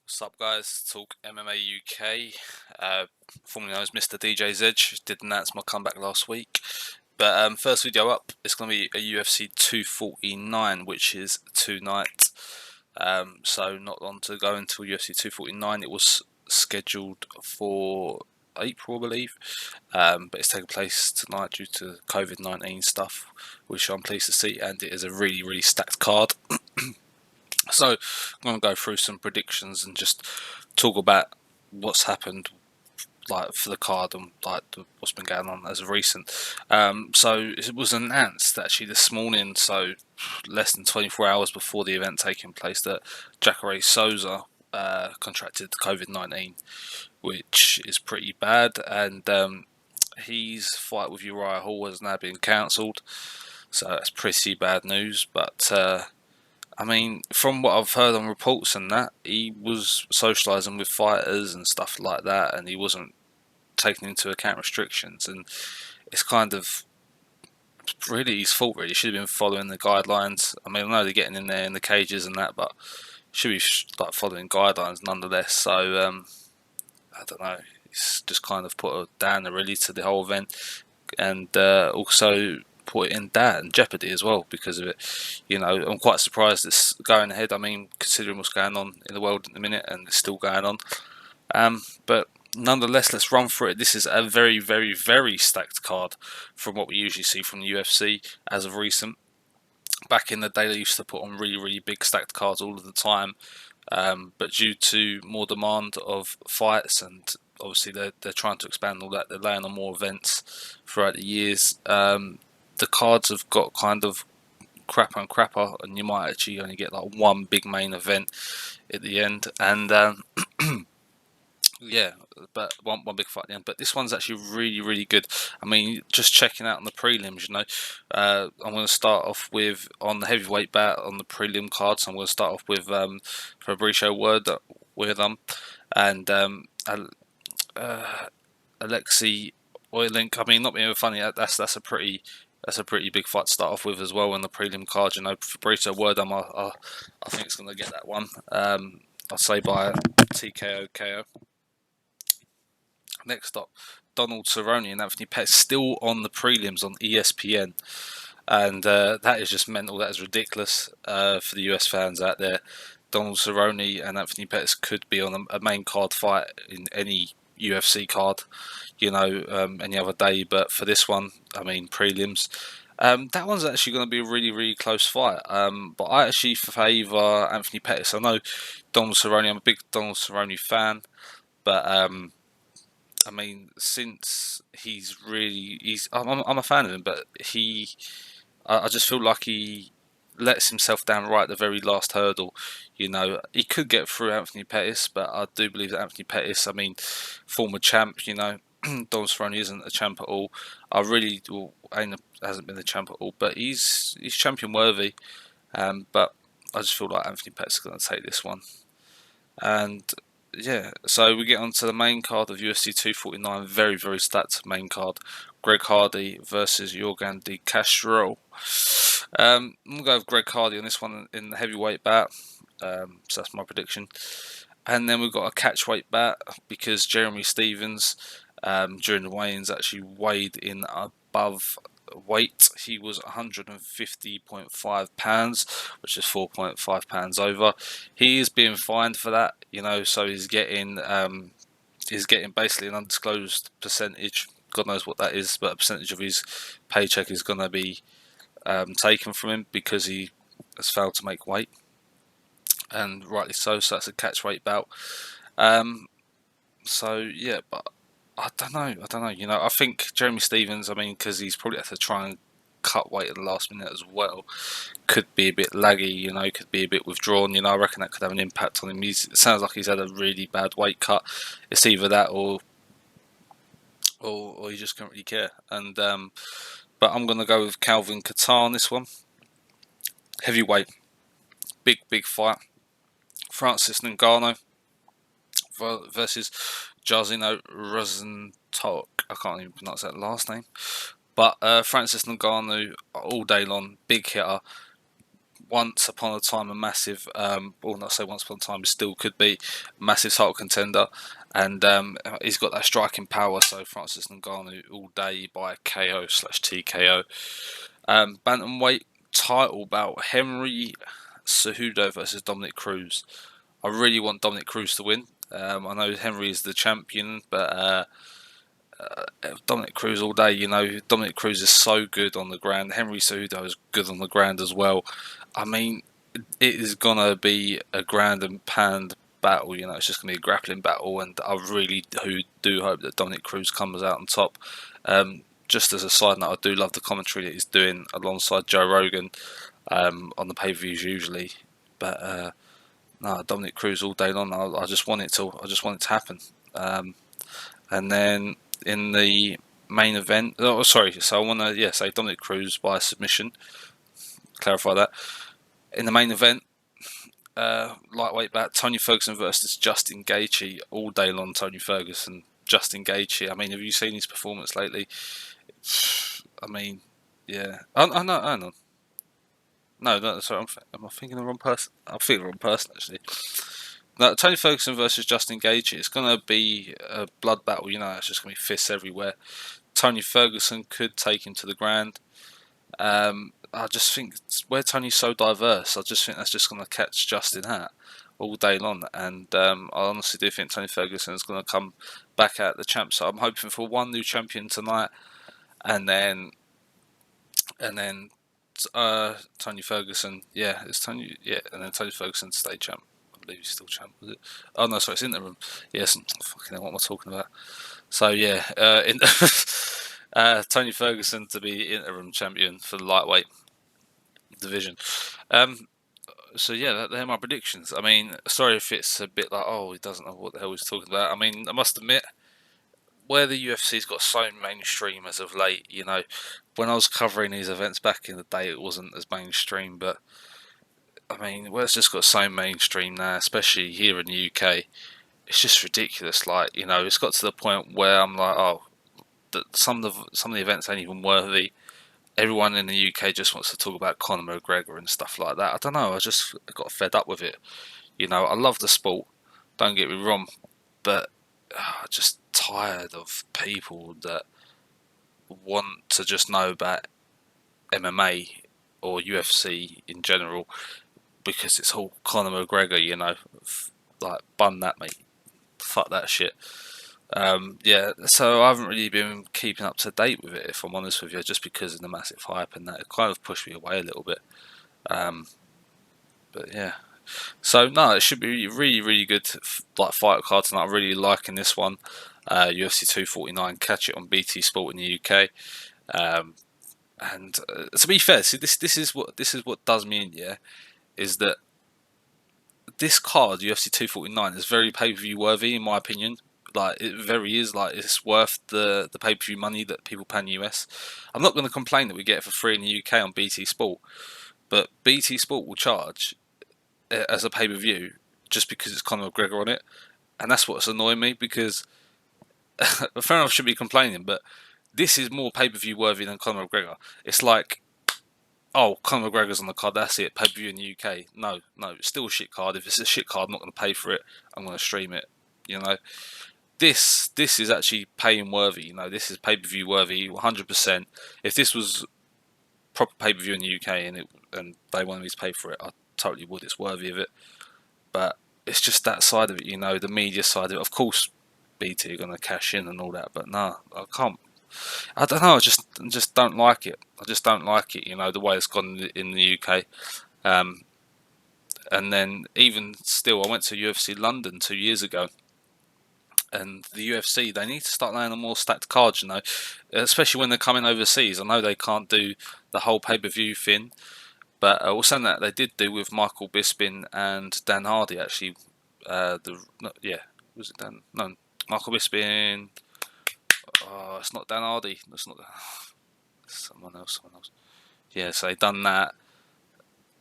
What's up, guys? Talk MMA UK. Formerly known as Mr. DJ's Edge. Did announce my comeback last week. But first video up, it's going to be a UFC 249, which is tonight. So not long to go until UFC 249. It was scheduled for April, I believe. But it's taking place tonight due to COVID-19 stuff, which I'm pleased to see. And it is a really, really stacked card. So I'm going to go through some predictions and just talk about what's happened, like for the card and what's been going on as of recent. So it was announced actually this morning, so less than 24 hours before the event taking place, that Jacare Souza contracted COVID-19, which is pretty bad, and his fight with Uriah Hall has now been cancelled. So that's pretty bad news, but I mean, from what I've heard on reports and that, he was socialising with fighters and stuff like that, and he wasn't taking into account restrictions. And it's kind of really his fault, really. He should have been following the guidelines. I mean, I know they're getting in there in the cages and that, but should be like following guidelines nonetheless. So I don't know. It's just kind of put a downer really to the whole event, and also put it in that and Jeopardy as well because of it. You know, I'm quite surprised it's going ahead. I mean, considering what's going on in the world at the minute, and it's still going on. But nonetheless, let's run through it. This is a very, very, very stacked card from what we usually see from the UFC as of recent. Back in the day, they used to put on really, really big stacked cards all of the time. But due to more demand of fights, and obviously they're trying to expand all that, they're laying on more events throughout the years. The cards have got kind of crapper and crapper, and you might actually only get like one big main event at the end, and yeah, but one big fight at the end. But this one's actually really, really good. I mean, just checking out on the prelims, you know, I'm going to start off with on the heavyweight bout on the prelim card. So I'm going to start off with Fabricio Word and Alexei Oilink. I mean, not being funny, that's a pretty big fight to start off with as well in the prelim card. You know, Fabricio Wordum, I think it's going to get that one. I'll say by TKO KO. Next up, Donald Cerrone and Anthony Pettis still on the prelims on ESPN, and that is just mental. That is ridiculous for the US fans out there. Donald Cerrone and Anthony Pettis could be on a main card fight in any UFC card, you know, any other day. But for this one, I mean, prelims. That one's actually going to be a really, really close fight. But I actually favour Anthony Pettis. I know Donald Cerrone. I'm a big Donald Cerrone fan, but I mean, since I'm a fan of him, but I just feel like he lets himself down right at the very last hurdle. You know, he could get through Anthony Pettis, but I do believe that Anthony Pettis, I mean, former champ, you know, Don Cerrone isn't a champ at all. I really, hasn't been a champ at all, but he's champion worthy. But I just feel like Anthony Pettis is going to take this one. And yeah, so we get onto the main card of UFC 249. Very, very stacked main card. Greg Hardy versus Yorgan De Castro. I'm going to go with Greg Hardy on this one in the heavyweight bout. So that's my prediction. And then we've got a catchweight bout because Jeremy Stephens, during the weigh-ins, actually weighed in above weight. He was 150.5 pounds, which is 4.5 pounds over. He is being fined for that, you know, so he's getting basically an undisclosed percentage. God knows what that is, but a percentage of his paycheck is going to be taken from him because he has failed to make weight, and rightly so. So that's a catchweight bout. So yeah, but I don't know. You know, I think Jeremy Stephens, I mean, because he's probably had to try and cut weight at the last minute as well, could be a bit laggy, you know, could be a bit withdrawn. You know, I reckon that could have an impact on him. It sounds like he's had a really bad weight cut. It's either that or he just can't really care. And but I'm gonna go with Calvin Kattar on this one. Heavyweight, big fight. Francis Ngannou versus Jairzinho Rozenstruik. I can't even pronounce that last name. But Francis Ngannou all day long, big hitter, once upon a time a massive, or not say once upon a time, but still could be a massive title contender. And he's got that striking power. So Francis Ngannou all day by KO/TKO. Bantamweight title bout: Henry Cejudo versus Dominic Cruz. I really want Dominic Cruz to win. I know Henry is the champion, but Dominic Cruz all day. Dominic Cruz is so good on the ground. Henry Cejudo is good on the ground as well. I mean, it is gonna be a ground and pound battle. It's just gonna be a grappling battle, and I really do hope that Dominic Cruz comes out on top. Just as a side note, I do love the commentary that he's doing alongside Joe Rogan on the pay-per-views usually, but no, Dominic Cruz all day long. I just want it to happen. And then in the main event, so I want to say Dominic Cruz by submission. Clarify that. In the main event, lightweight bout: Tony Ferguson versus Justin Gaethje. All day long, Tony Ferguson, Justin Gaethje. I mean, have you seen his performance lately? I mean, yeah. Oh no, hang on. No, sorry. Am I thinking the wrong person? I'm thinking the wrong person actually. No, Tony Ferguson versus Justin Gaethje. It's gonna be a blood battle. It's just gonna be fists everywhere. Tony Ferguson could take him to the ground. I just think where Tony's so diverse, I just think that's just going to catch Justin out all day long. And I honestly do think Tony Ferguson is going to come back out the champ. So I'm hoping for one new champion tonight, and then Tony Ferguson. Yeah, it's Tony. Yeah, and then Tony Ferguson stay champ. I believe he's still champ. Was it? Oh no, sorry, it's interim. Yes, fucking hell, what am I talking about? So yeah, Tony Ferguson to be interim champion for the lightweight division. So yeah, they're my predictions. I mean, sorry if it's a bit like, oh, he doesn't know what the hell he's talking about. I mean, I must admit, where the UFC's got so mainstream as of late, when I was covering these events back in the day, it wasn't as mainstream. But I mean, where it's just got so mainstream now, especially here in the UK, it's just ridiculous. Like, it's got to the point where I'm like, oh, some of the events ain't even worthy. Everyone in the UK just wants to talk about Conor McGregor and stuff like that. I don't know. I just got fed up with it. I love the sport. Don't get me wrong, but I'm just tired of people that want to just know about MMA or UFC in general because it's all Conor McGregor. Like, bun that, mate. Fuck that shit. So I haven't really been keeping up to date with it, if I'm honest with you, just because of the massive hype and that. It kind of pushed me away a little bit. But yeah. So no, it should be really, really good fight card tonight. I'm really liking this one. UFC 249. Catch it on BT Sport in the UK. And to be fair, see, this is what does me in, yeah, is that this card UFC 249 is very pay-per-view worthy in my opinion. Like, it very is. Like, it's worth the pay-per-view money that people pay in the US. I'm not going to complain that we get it for free in the UK on BT Sport, but BT Sport will charge as a pay-per-view just because it's Conor McGregor on it, and that's what's annoying me because fair enough, I should be complaining, but this is more pay-per-view worthy than Conor McGregor. It's like, oh, Conor McGregor's on the card, that's it, pay-per-view in the UK. No, it's still a shit card. If it's a shit card, I'm not going to pay for it. I'm going to stream it. This is actually paying worthy. This is pay-per-view worthy 100%. If this was proper pay-per-view in the UK and they wanted me to pay for it, I totally would. It's worthy of it. But it's just that side of it, the media side of it. Of course, BT are going to cash in and all that, but no, I can't. I don't know. I just don't like it. I just don't like it. The way it's gone in the UK. And then even still, I went to UFC London 2 years ago. And the UFC, they need to start laying on more stacked cards, especially when they're coming overseas. I know they can't do the whole pay-per-view thing, but also that they did do with Michael Bisping and Dan Hardy, actually. Was it Dan? No, Michael Bisping. Oh, it's not Dan Hardy. It's not. Someone else. Yeah, so they done that,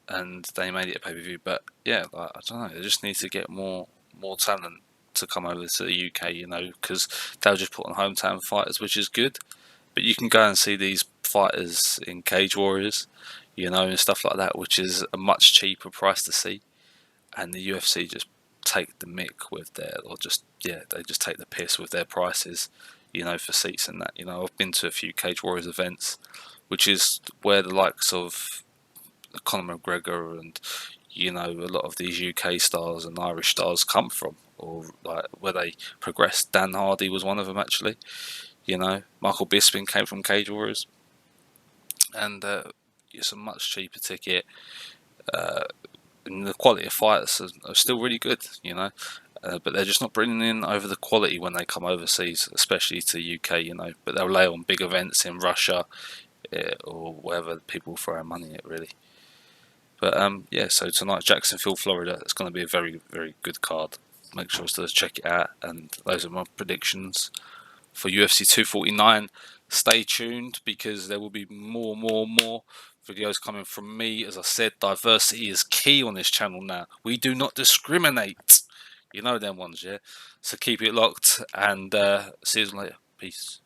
and they made it a pay-per-view. But yeah, I don't know. They just need to get more talent to come over to the UK, because they'll just put on hometown fighters, which is good. But you can go and see these fighters in Cage Warriors. and stuff like that, which is a much cheaper price to see. And the UFC just take the mick with they just take the piss with their prices, for seats and that. I've been to a few Cage Warriors events, which is where the likes of Conor McGregor and a lot of these UK stars and Irish stars come from, or like where they progressed. Dan Hardy was one of them, actually. Michael Bisping came from Cage Warriors, and it's a much cheaper ticket. And the quality of fights are still really good, but they're just not bringing in over the quality when they come overseas, especially to the UK, But they'll lay on big events in Russia, or wherever people throw their money at, really. But so tonight, Jacksonville, Florida, it's going to be a very, very good card. Make sure to check it out, and those are my predictions for UFC 249. Stay tuned, because there will be more videos coming from me. As I said, diversity is key on this channel now. We do not discriminate. You know them ones, yeah? So keep it locked, and see you later. Peace.